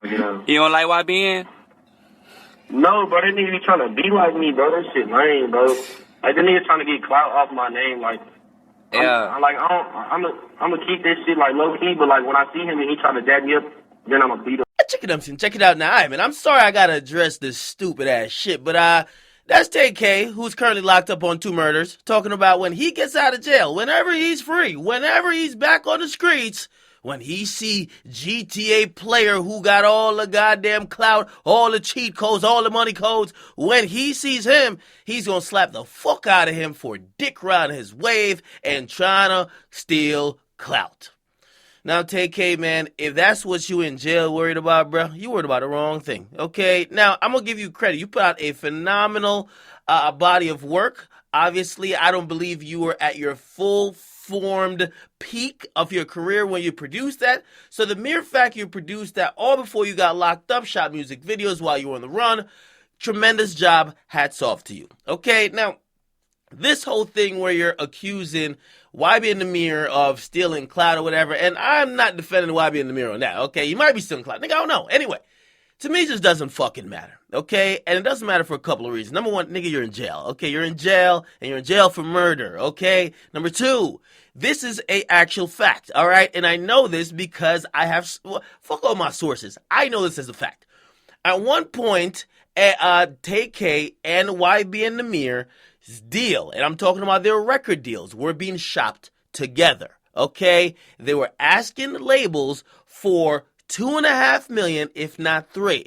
Yeah. You don't like YBN? No, bro, that nigga be trying to be like me, bro. That shit lame, bro. Like, the nigga trying to get clout off my name. Like, Yeah. I'm gonna keep this shit, like, low key, but, like, when I see him and he trying to dab me up, then I'm gonna beat him. Check it out now. All right, man, I'm sorry I gotta address this stupid ass shit, but that's Tay K, who's currently locked up on 2 murders, talking about when he gets out of jail, whenever he's free, whenever he's back on the streets, when he see GTA player who got all the goddamn clout, all the cheat codes, all the money codes, when he sees him, he's gonna slap the fuck out of him for dick riding his wave and trying to steal clout. Now, Tay K, man, if that's what you in jail worried about, bro, you worried about the wrong thing, okay? Now, I'm going to give you credit. You put out a phenomenal body of work. Obviously, I don't believe you were at your full-formed peak of your career when you produced that. So the mere fact you produced that all before you got locked up, shot music videos while you were on the run, tremendous job. Hats off to you, okay? Now, this whole thing where you're accusing YBN Nahmir of stealing clout or whatever, and I'm not defending YBN Nahmir on that, okay? You might be stealing clout. Nigga, I don't know. Anyway, to me, it just doesn't fucking matter, okay? And it doesn't matter for a couple of reasons. Number one, nigga, you're in jail, okay? You're in jail, and you're in jail for murder, okay? Number two, this is a actual fact, all right? And I know this because I have, fuck all my sources. I know this as a fact. At one point, Tay K and YBN Nahmir deal, and I'm talking about their record deals, were being shopped together, okay? They were asking labels for $2.5 million, if not $3 million.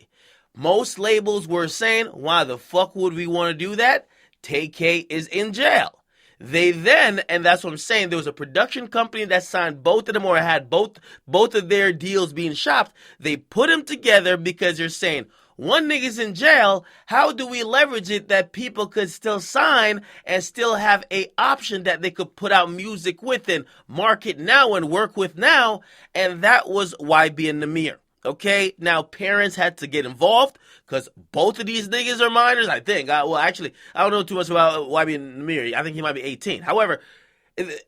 Most labels were saying, why the fuck would we want to do that? Tay K is in jail. They then, and that's what I'm saying, there was a production company that signed both of them or had both of their deals being shopped. They put them together because they're saying, one nigga's in jail, how do we leverage it that people could still sign and still have a option that they could put out music with and market now and work with now? And that was YBN Nahmir. Okay, now parents had to get involved because both of these niggas are minors, I think. Well, actually, I don't know too much about YBN Nahmir. I think he might be 18. However,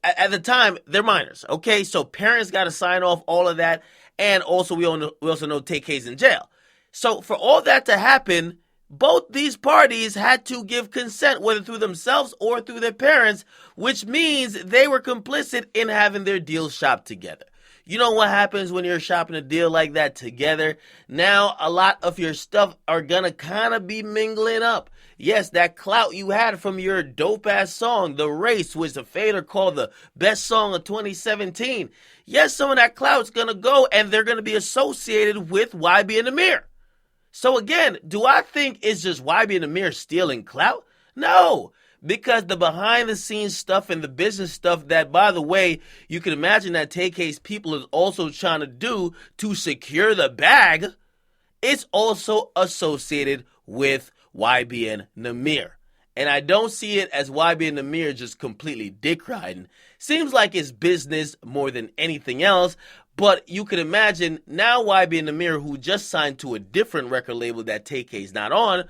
at the time, they're minors. Okay, so parents got to sign off all of that. And also, we also know Tay K's in jail. So for all that to happen, both these parties had to give consent, whether through themselves or through their parents, which means they were complicit in having their deals shopped together. You know what happens when you're shopping a deal like that together? Now, a lot of your stuff are gonna kind of be mingling up. Yes, that clout you had from your dope-ass song, The Race, which the Fader called the best song of 2017. Yes, some of that clout's gonna go, and they're gonna be associated with YBN Nahmir. So again, do I think it's just YBN Nahmir stealing clout? No, because the behind-the-scenes stuff and the business stuff that, by the way, you can imagine that Tay K's people is also trying to do to secure the bag, it's also associated with YBN Nahmir. And I don't see it as YBN Nahmir just completely dick riding. Seems like it's business more than anything else. But you could imagine now YBN Nahmir, who just signed to a different record label that Tay K's not on,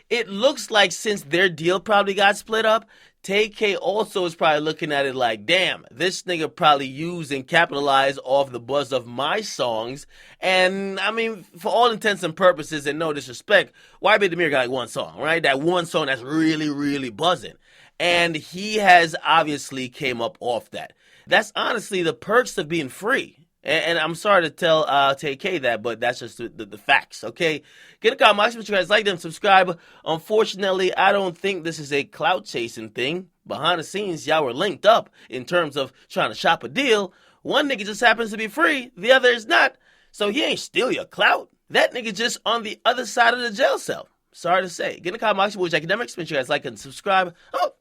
it looks like since their deal probably got split up, Tay K also is probably looking at it like, damn, this nigga probably used and capitalized off the buzz of my songs. And I mean, for all intents and purposes, and no disrespect, YBN Nahmir got like one song, right? That one song that's really, really buzzing. And he has obviously came up off that. That's honestly the perks of being free. And I'm sorry to tell Tay K that, but that's just the facts, okay? Get a comment, make sure you guys like them, subscribe. Unfortunately, I don't think this is a clout chasing thing. Behind the scenes, y'all were linked up in terms of trying to shop a deal. One nigga just happens to be free, the other is not. So he ain't steal your clout. That nigga just on the other side of the jail cell. Sorry to say. Get a comment, make sure you Akademiks. Make sure you guys like and subscribe. Oh,